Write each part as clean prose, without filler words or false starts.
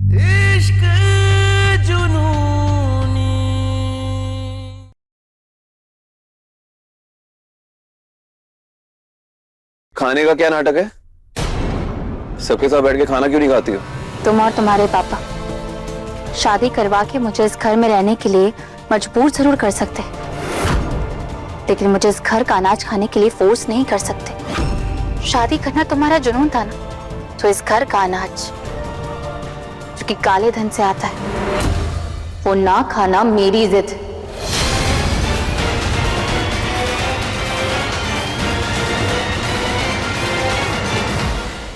इश्क जुनूनी। खाने का क्या नाटक है? सबके साथ बैठ के खाना क्यों नहीं खाती हो? तुम और तुम्हारे पापा शादी करवा के मुझे इस घर में रहने के लिए मजबूर जरूर कर सकते, लेकिन मुझे इस घर का अनाज खाने के लिए फोर्स नहीं कर सकते। शादी करना तुम्हारा जुनून था ना, तो इस घर का अनाज जो कि काले धन से आता है वो ना खाना मेरी जिद।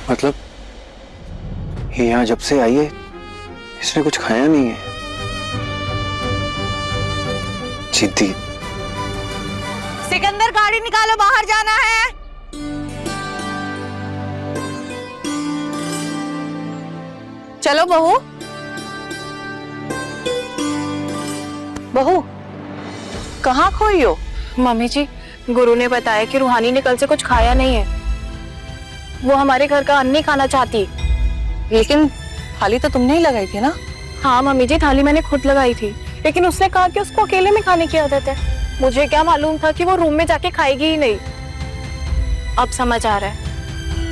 मतलब ये यहाँ जब से आई है इसने कुछ खाया नहीं है। जिद्दी। सिकंदर गाड़ी निकालो, बाहर जाना है। चलो बहू। बहू कहाँ खोई हो? मम्मी जी, गुरु ने बताया कि रूहानी ने कल से कुछ खाया नहीं है। वो हमारे घर का अन्न नहीं खाना चाहती। लेकिन थाली तो तुमने ही लगाई थी ना? हाँ मम्मी जी, थाली मैंने खुद लगाई थी, लेकिन उसने कहा कि उसको अकेले में खाने की आदत है। मुझे क्या मालूम था कि वो रूम में जाके खाएगी ही नहीं। अब समझ आ रहा है,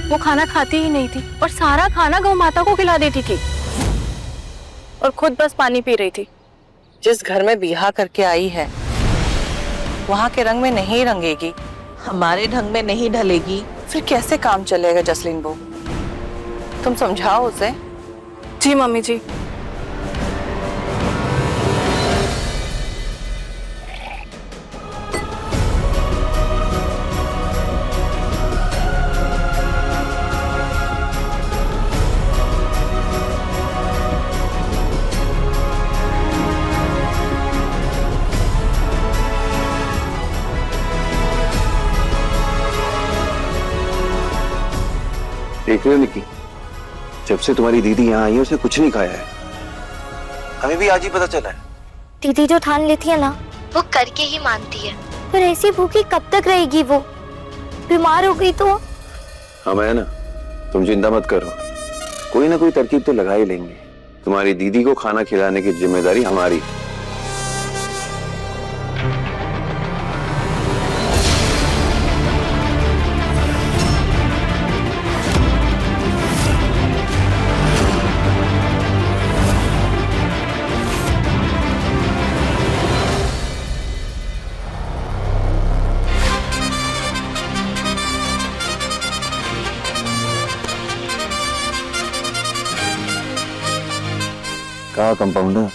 वो खाना खाती ही नहीं थी और सारा खाना गौ माता को खिला देती थी और खुद बस पानी पी रही थी। जिस घर में बिहा करके आई है वहाँ के रंग में नहीं रंगेगी, हमारे ढंग में नहीं ढलेगी, फिर कैसे काम चलेगा? जसलीन बहू, तुम समझाओ उसे। जी मम्मी जी। देख रहे हो निकी, जब से तुम्हारी दीदी यहाँ आई है उसने कुछ नहीं खाया है। हमें भी आज ही पता चला है। दीदी जो ठान लेती है ना वो करके ही मानती है। पर ऐसी भूखी कब तक रहेगी? वो बीमार हो गई तो? हम है ना, तुम चिंता मत करो, कोई ना कोई तरकीब तो लगा ही लेंगे। तुम्हारी दीदी को खाना खिलाने की जिम्मेदारी हमारी। कहा कंपाउंडर,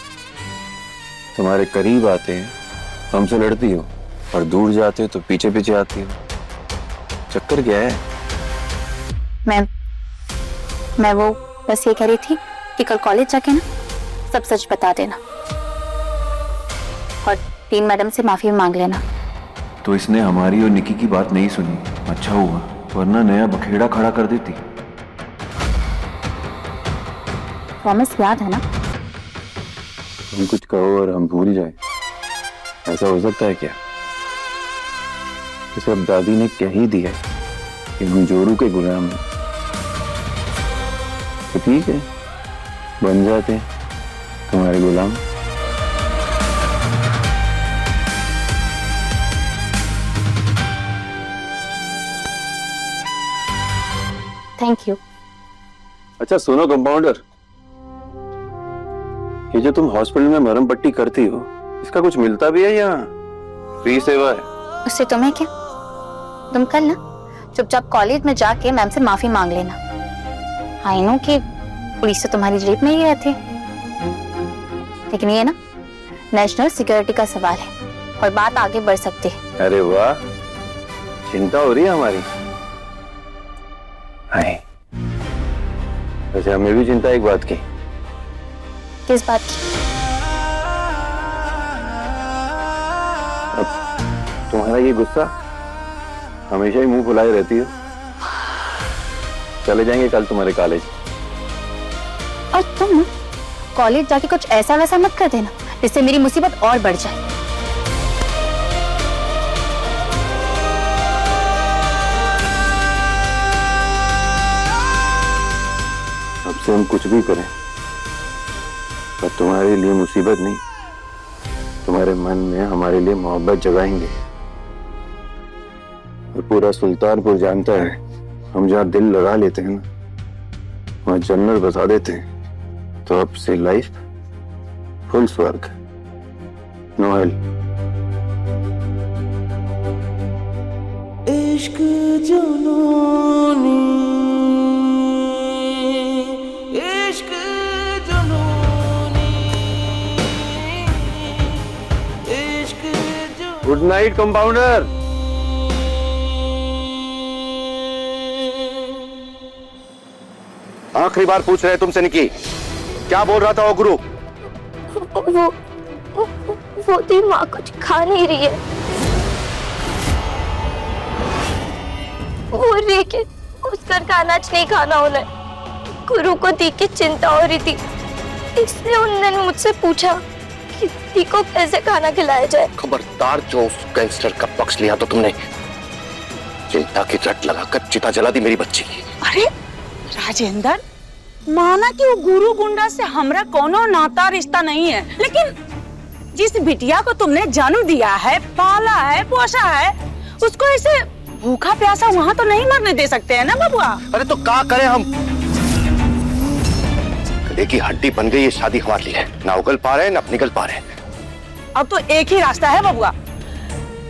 तुम्हारे करीब आते हैं तो हमसे लड़ती हो और दूर जाते हो तो पीछे पीछे आती हो। चक्कर क्या है? मैं वो बस ये कह रही थी कि कल कॉलेज जाके ना सब सच बता देना और 3 मैडम से माफी मांग लेना। तो इसने हमारी और निकी की बात नहीं सुनी। अच्छा हुआ, वरना नया बखेड़ा खड़ा कर देती। प्रॉमिस याद है ना? तुम कुछ कहो और हम भूल जाए, ऐसा हो सकता है क्या? तो सब दादी ने कह ही दिया कि हम जोरू के गुलाम हैं, तो ठीक है, बन जाते हैं तुम्हारे गुलाम। Thank you. अच्छा सुनो कंपाउंडर, ये जो तुम हॉस्पिटल में मरहम पट्टी करती हो, इसका कुछ मिलता भी है या फ्री सेवा है? उससे तुम्हें क्या? तुम कल ना चुपचाप कॉलेज में जाके मैम से माफी मांग लेना। आई नो कि पुलिस तो तुम्हारी जेब में ही रहती है, लेकिन ये ना नेशनल सिक्योरिटी का सवाल है और बात आगे बढ़ सकती है। अरे वाह, चिंता हो रही है हमारी। वैसे हमें भी चिंता एक बात की। किस बात की? अब तुम्हारा ये गुस्सा, हमेशा ही मुंह फुलाए रहती हो। चले जाएंगे कल तुम्हारे कॉलेज। और तुम कॉलेज जाके कुछ ऐसा वैसा मत कर देना जिससे मेरी मुसीबत और बढ़ जाए। अब से हम कुछ भी करें पर तुम्हारे लिए मुसीबत नहीं, तुम्हारे मन में हमारे लिए मोहब्बत जगाएंगे। और पूरा सुल्तानपुर जानता है हम जहाँ दिल लगा लेते हैं ना, वहाँ जन्नत बसा देते हैं। तो अब से लाइफ फुल स्वर्ग। नोएल। इश्क जुनूनी, इश्क जुनूनी, इश्क जुनूनी। Good night compounder. आखिरी बार पूछ रहे हैं तुमसे निकी, क्या बोल रहा था वो गुरु? वो दी माँ कुछ खा नहीं रही है। बोल रही कि उस घर का अनाज नहीं खाना उन्हें। गुरु को दी की चिंता हो रही थी, इसलिए उन्होंने मुझसे पूछा कि दी को कैसे खाना खिलाया जाए। खबरदार, जो उस गैंगस्टर का पक्ष लिया तो तुमने। चिंता की रट लगाकर चिता जला दी मेरी बच्ची की। अरे राजेंद्र, माना कि वो गुरु गुंडा से हमरा कोनो नाता रिश्ता नहीं है, लेकिन जिस बिटिया को तुमने जन्म दिया है, पाला है, पोसा है, उसको ऐसे भूखा प्यासा वहाँ तो नहीं मरने दे सकते हैं ना बबुआ। अरे तो क्या करें हम? गले की हड्डी बन गई ये शादी हमारे लिए। ना उगल पा रहे ना निकल पा रहे। अब तो एक ही रास्ता है बबुआ,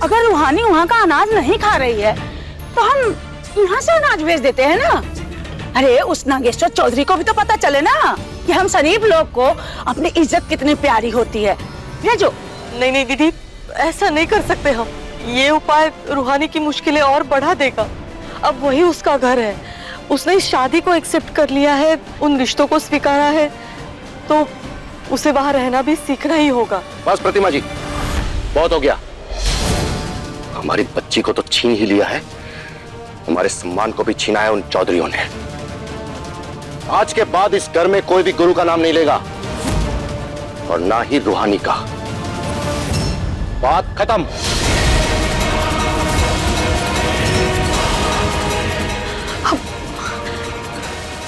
अगर रूहानी वहाँ का अनाज नहीं खा रही है तो हम यहाँ से अनाज भेज देते हैं ना। अरे उस नागेश्वर चौधरी को भी तो पता चले ना कि हम शरीफ लोग को अपनी इज्जत कितनी प्यारी होती है। भेजो। नहीं नहीं दीदी, ऐसा नहीं कर सकते हम। ये उपाय रूहानी की मुश्किलें और बढ़ा देगा। अब वही उसका घर है, उसने इस शादी को एक्सेप्ट कर लिया है, उन रिश्तों को स्वीकारा है, तो उसे वहां रहना भी सीखना ही होगा। बस प्रतिमा जी, बहुत हो गया। हमारी बच्ची को तो छीन ही लिया है, हमारे सम्मान को भी छीना है उन चौधरियों ने। आज के बाद इस घर में कोई भी गुरु का नाम नहीं लेगा और ना ही रूहानी का। बात खत्म।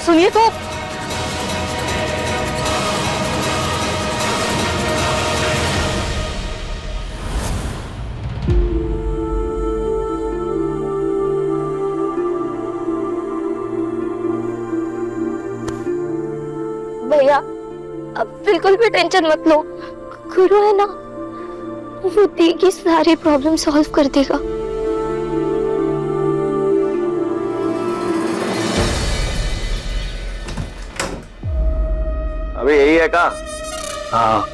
सुनिए तो, भैया अब बिल्कुल भी टेंशन मत लो, गुरु है ना, वो दी की सारी प्रॉब्लम सॉल्व कर देगा। अबे यही है का? हाँ,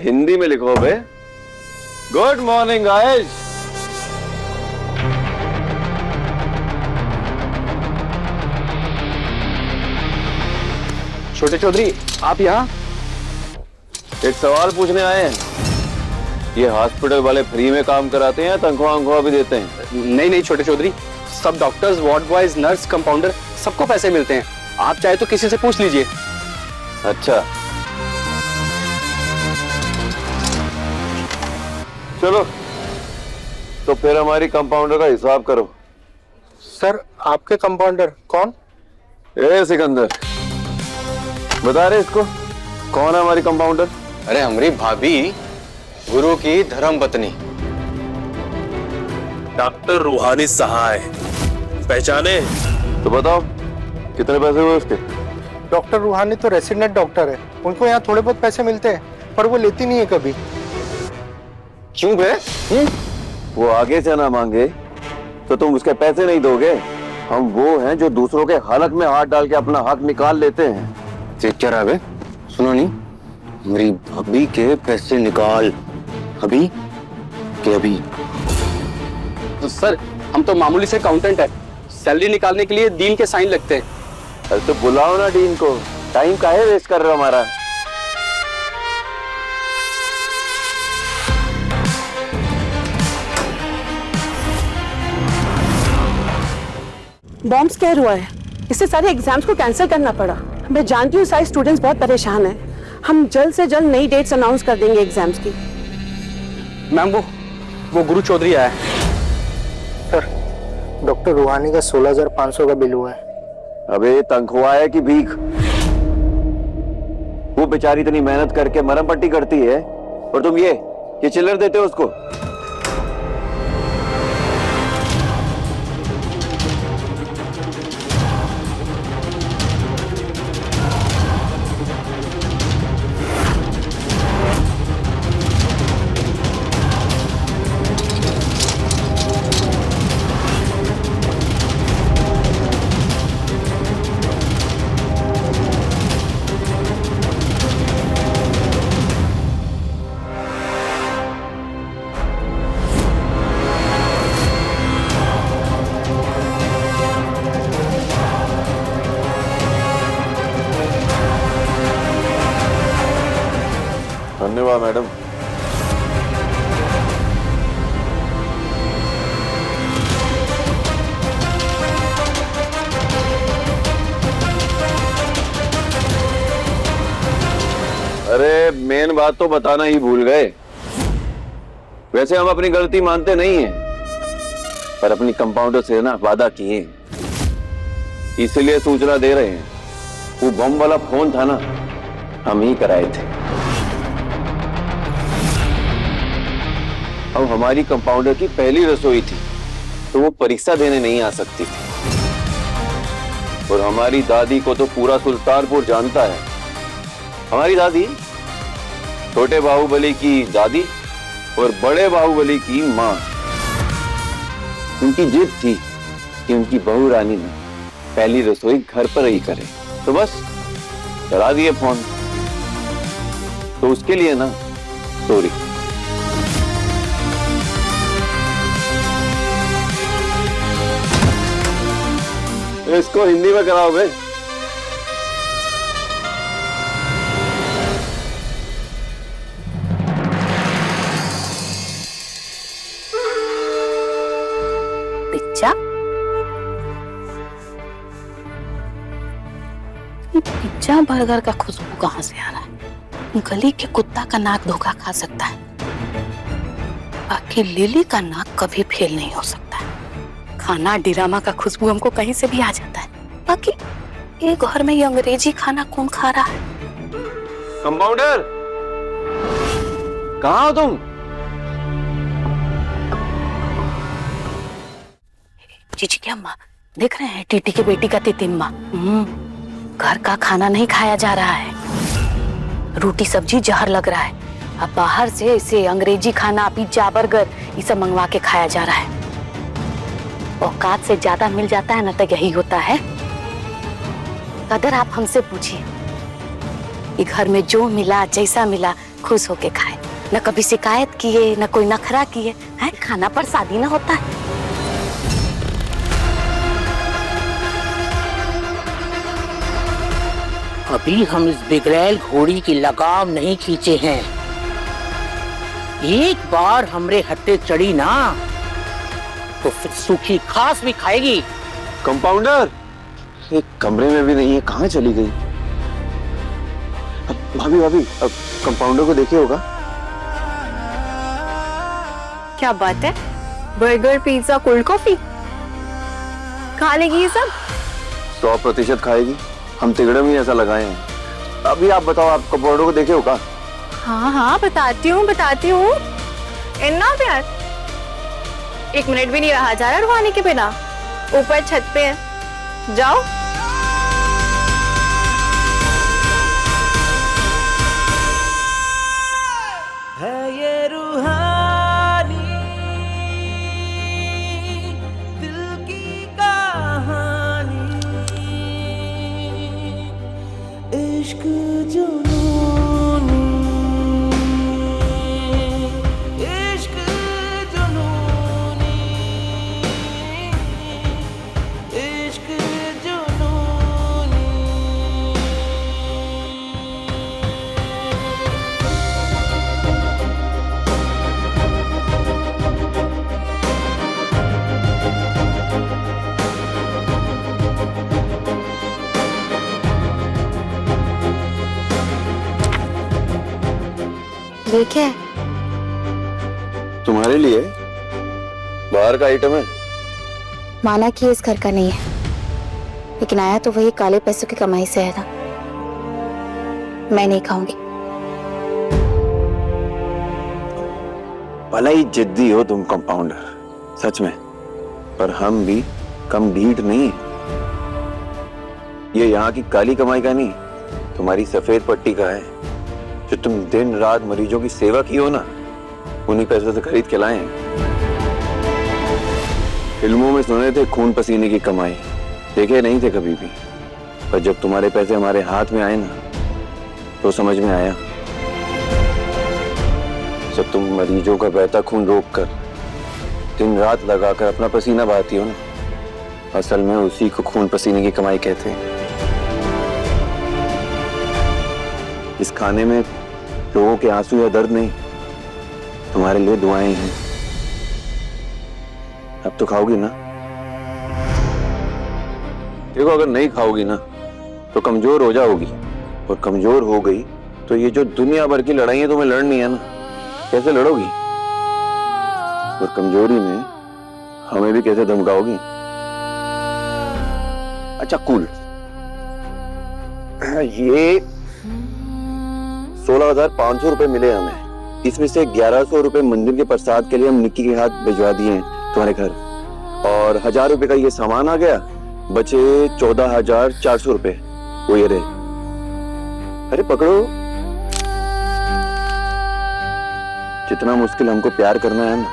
हिंदी में लिखो बे। Good morning guys. छोटे चौधरी आप यहाँ? एक सवाल पूछने आए हैं। ये हॉस्पिटल वाले फ्री में काम कराते हैं या तनख्वाह भी देते हैं? नहीं छोटे चौधरी, सब doctors, ward boys, nurse, compounder सबको पैसे मिलते हैं। आप चाहे तो किसी से पूछ लीजिए। अच्छा चलो, तो फिर हमारी कंपाउंडर का हिसाब करो। सर आपके कंपाउंडर कौन? ए सिकंदर, बता रहे इसको कौन है हमारी कंपाउंडर? अरे हमारी भाभी, गुरु की धर्म पत्नी डॉक्टर रूहानी सहाय, पहचाने? तो बताओ कितने पैसे हुए उसके? डॉक्टर रूहानी तो रेसिडेंट डॉक्टर है, उनको यहाँ थोड़े बहुत पैसे मिलते हैं, पर वो लेती नहीं है कभी। क्यों बे? वो आगे से ना मांगे तो तुम उसके पैसे नहीं दोगे? हम वो हैं जो दूसरों के हालत में हाथ डाल के अपना हक निकाल लेते हैं। क्या रहा है? सुनो नहीं, मेरी भाभी के पैसे निकाल अभी के अभी। तो सर हम तो मामूली से अकाउंटेंट है, सैलरी निकालने के लिए डीन के साइन लगते हैं। अरे तो बुलाओ ना डीन को, टाइम काहे वेस्ट कर रहे हो हमारा? बॉम्ब स्केयर हुआ है, इससे सारे एग्जाम्स को कैंसिल करना पड़ा। मैं जानती हूँ सारे स्टूडेंट्स बहुत परेशान हैं। हम जल्द से जल्द नई डेट्स अनाउंस कर देंगे एग्जाम्स की। मैम वो गुरु चौधरी आया है। सर डॉक्टर रूहानी का 16,500 का बिल हुआ है। अबे तनख्वाह है कि भीख? वो बेचारी इतनी मेहनत करके मरहम पट्टी करती है और तुम ये चिल्लर देते हो उसको। धन्यवाद मैडम। अरे मेन बात तो बताना ही भूल गए। वैसे हम अपनी गलती मानते नहीं हैं, पर अपनी कंपाउंडर से ना वादा किए, इसलिए सूचना दे रहे हैं। वो बम वाला फोन था ना, हम ही कराए थे। अब हमारी कंपाउंडर की पहली रसोई थी, तो वो परीक्षा देने नहीं आ सकती थी। और हमारी दादी को तो पूरा सुल्तानपुर जानता है। हमारी दादी छोटे बाहुबली की दादी और बड़े बाहुबली की माँ। उनकी जिद थी कि उनकी बहू रानी ने पहली रसोई घर पर ही करे, तो बस चला दिए फोन। तो उसके लिए ना सॉरी। इसको हिंदी में कराओगे? पिज्जा? पिज्जा बर्गर का खुशबू कहाँ से आ रहा है? गली के कुत्ता का नाक धोखा खा सकता है, बाकी लिली का नाक कभी फेल नहीं हो सकता है। खाना डिरामा का खुशबू हमको कहीं से भी आ जाता है, बाकी ये घर में ये अंग्रेजी खाना कौन खा रहा है? कंपाउंडर, कहाँ हो तुम? चीची की अम्मा देख रहे हैं टीटी की बेटी का तितिम्मा। घर का खाना नहीं खाया जा रहा है, रोटी सब्जी जहर लग रहा है। अब बाहर से इसे अंग्रेजी खाना, पिज्जा, बर्गर ये सब मंगवा के खाया जा रहा है। औकात से ज्यादा मिल जाता है ना, तो यही होता है। कदर आप हमसे पूछिए, ये घर में जो मिला जैसा मिला खुश होके खाए, न कभी शिकायत किए न कोई नखरा किए हैं। खाना पर शादी ना होता है। अभी हम इस बिगड़ैल घोड़ी की लगाम नहीं खींचे हैं। एक बार हमरे हत्थे चढ़ी ना, तो फिर सूखी घास भी खाएगी। कंपाउंडर, एक कमरे में भी नहीं है, कहाँ चली गई? भाभी भाभी, अब कंपाउंडर को देखे होगा। क्या बात है? बर्गर, पिज्जा, कोल्ड कॉफी खा लेगी ये सब? 100% खाएगी। हम तिगड़े में ऐसा लगाए हैं। अभी आप बताओ, आप कंपाउंडर को देखे होगा? हाँ हाँ, बताती हूँ। इतना प्यार 1 मिनट भी नहीं रहा जा रहा रुहानी के बिना। ऊपर छत पे है, जाओ। है ये रूहानी दिल की कहानी, इश्क जुनूनी, इश्क जुनूनी, इश्क जुनूनी। ये क्या है? तुम्हारे लिए बाहर का आइटम है। माना कि इस घर का नहीं है, लेकिन आया तो वही काले पैसों की कमाई से है ना। मैं नहीं खाऊंगी। भला ही जिद्दी हो तुम कंपाउंडर, सच में, पर हम भी कम ढीठ नहीं। ये यहाँ की काली कमाई का नहीं, तुम्हारी सफेद पट्टी का है। जो तुम दिन रात मरीजों की सेवा की हो ना, उन्हीं पैसों से खरीद के लाए हैं। फिल्मों में सुने थे खून पसीने की कमाई, देखे नहीं थे कभी भी, पर जब तुम्हारे पैसे हमारे हाथ में आए ना, तो समझ में आया। जब तुम मरीजों का बहता खून रोककर दिन रात लगाकर अपना पसीना बहाती हो ना, असल में उसी को खून पसीने की कमाई कहते हैं। इस खाने में लोगों के आंसू या दर्द नहीं, तुम्हारे लिए दुआएं हैं। अब तो खाओगी ना? देखो, अगर नहीं खाओगी ना तो कमजोर हो जाओगी, और कमजोर हो गई तो ये जो दुनिया भर की लड़ाइयां तुम्हें लड़नी है ना, कैसे लड़ोगी? और कमजोरी में हमें भी कैसे धमकाओगी? अच्छा कूल, ये 16,500 रुपए मिले हमें, इसमें से 1,100 रुपए मंदिर के प्रसाद के लिए हम निक्की के हाथ भिजवा दिए हैं तुम्हारे घर, और 1,000 रुपए का ये सामान आ गया, बचे 14,400 रुपए। वो ये रहे। अरे पकड़ो। जितना मुश्किल हमको प्यार करना है ना,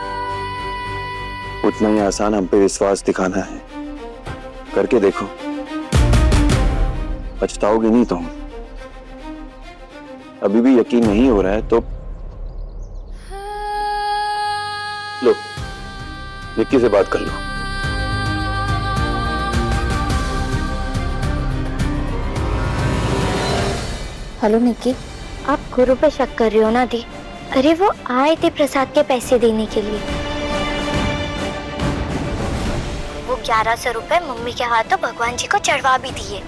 उतना ही आसान हम पे विश्वास दिखाना है। करके देखो, पछताओगे नहीं तुम। अभी भी यकीन नहीं हो रहा है तो लो, निक्की से बात कर लो। हेलो निक्की। आप गुरु पे शक कर रही हो ना दी? अरे वो आए थे प्रसाद के पैसे देने के लिए। वो 1,100 रुपए मम्मी के हाथों भगवान जी को चढ़वा भी दिए।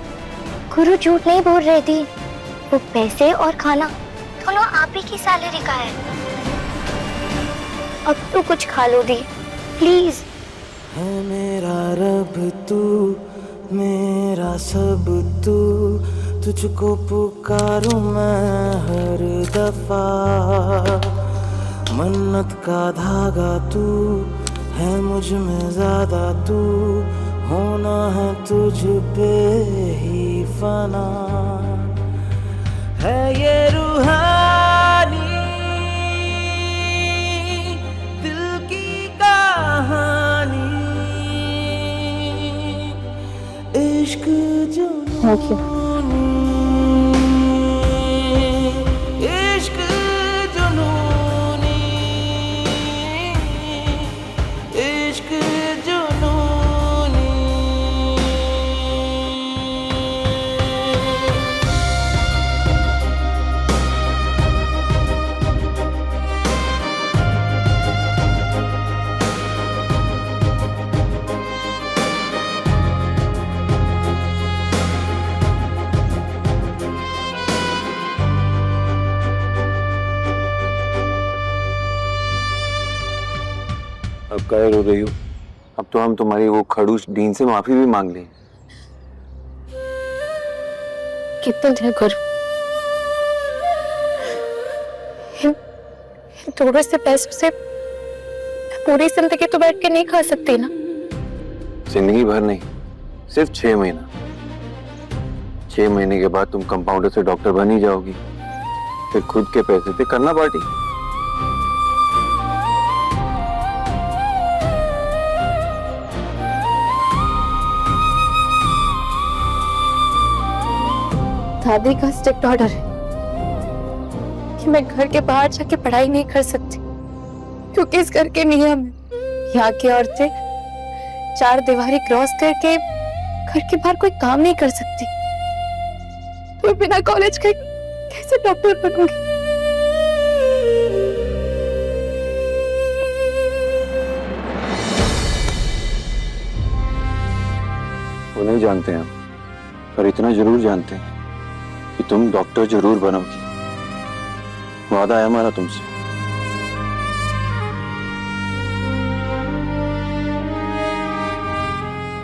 गुरु झूठ नहीं बोल रहे थे, वो पैसे और खाना दोनों आप ही की सैलरी का है। अब तो कुछ खा लो दी, प्लीज। है मेरा रब तू, मेरा सब तू, तुझको पुकारूं मैं हर दफा। मन्नत का धागा तू है, मुझ में ज्यादा तू, होना है तुझ पे ही फना। है ये रूहानी दिल की कहानी, इश्क जुनूनी, इश्क जुनूनी, इश्क जुनूनी। अब क्या रो रही हो? अब तो हम तुम्हारी वो खड़ूस डीन से माफी भी मांग लें। कितने दिन गुरु, थोड़े से पैसों से पूरी जिंदगी तो बैठ के नहीं खा सकती ना। जिंदगी भर नहीं, सिर्फ 6 महीना। 6 महीने के बाद तुम कंपाउंडर से डॉक्टर बन ही जाओगी, फिर खुद के पैसे पे करना पार्टी। दादी का स्ट्रिक्ट ऑर्डर है कि मैं घर के बाहर जाके पढ़ाई नहीं कर सकती, क्योंकि इस घर के नियम है। यहाँ की औरतें 4 दीवारी क्रॉस करके घर के बाहर कोई काम नहीं कर सकती। तो बिना कॉलेज के कैसे डॉक्टर बनूंगी? वो नहीं जानते हम, पर इतना जरूर जानते हैं कि तुम डॉक्टर जरूर बनोगी। वादा है हमारा तुमसे।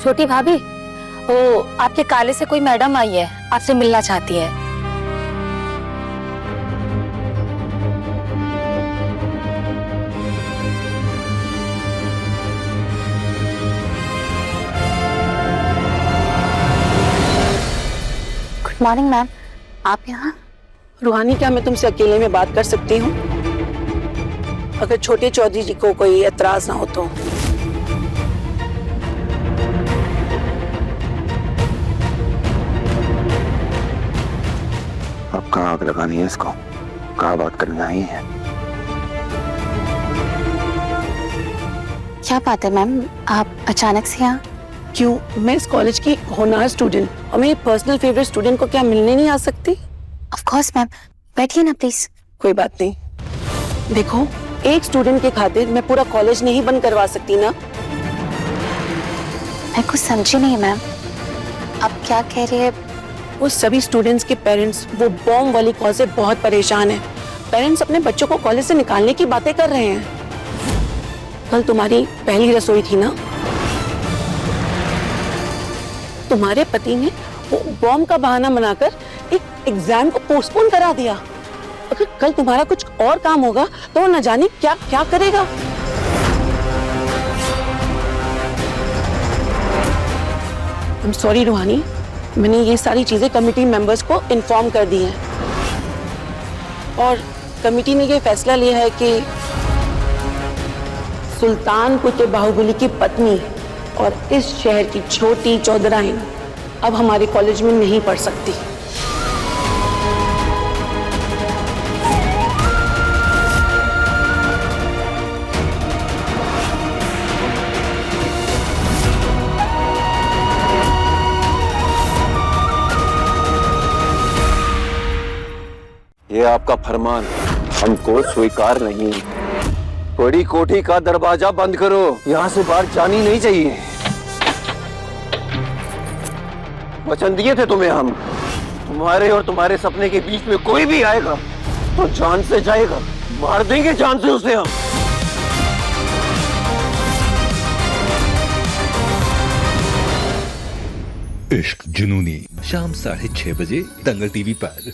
छोटी भाभी, वो आपके काले से कोई मैडम आई है, आपसे मिलना चाहती है। मॉर्निंग मैम, आप यहाँ? रूहानी, क्या मैं तुमसे अकेले में बात कर सकती हूँ? अगर छोटे चौधरी जी को कोई एतराज ना हो तो। अब कहाँ आग लगानी है इसको, कहाँ बात करना ही है? क्या बात है मैम, आप अचानक से यहाँ? क्यों, मैं इस कॉलेज की होनहार स्टूडेंट और मेरी पर्सनल फेवरेट स्टूडेंट को क्या मिलने नहीं आ सकती? ऑफ कोर्स मैम, बैठिए ना प्लीज। कोई बात नहीं। देखो, एक स्टूडेंट के खातिर मैं पूरा कॉलेज नहीं बंद करवा सकती ना। मैं कुछ समझी नहीं मैम, आप क्या कह रही है? वो सभी स्टूडेंट्स के पेरेंट्स वो बॉम्ब वाली कॉल से बहुत परेशान हैं। पेरेंट्स अपने बच्चों को कॉलेज से निकालने की बातें कर रहे हैं। कल तुम्हारी पहली रसोई थी ना, तुम्हारे पति ने वो बॉम्ब का बहाना बनाकर एक एग्जाम को पोस्टपोन करा दिया। अगर कल तुम्हारा कुछ और काम होगा तो वो न जाने क्या क्या करेगा। आई एम सॉरी रूहानी, मैंने ये सारी चीजें कमिटी मेंबर्स को इन्फॉर्म कर दी हैं और कमिटी ने ये फैसला लिया है कि सुल्तानपुर के बाहुबली की पत्नी और इस शहर की छोटी चौधराइन अब हमारे कॉलेज में नहीं पढ़ सकती। ये आपका फरमान हमको स्वीकार नहीं। बड़ी कोठी का दरवाजा बंद करो, यहाँ से बाहर जानी नहीं चाहिए। वचन दिए थे तुम्हें हम, तुम्हारे और तुम्हारे सपने के बीच में कोई भी आएगा तो जान से जाएगा, मार देंगे जान से उसे हम। इश्क जुनूनी, शाम 6:30 बजे दंगल टीवी पर।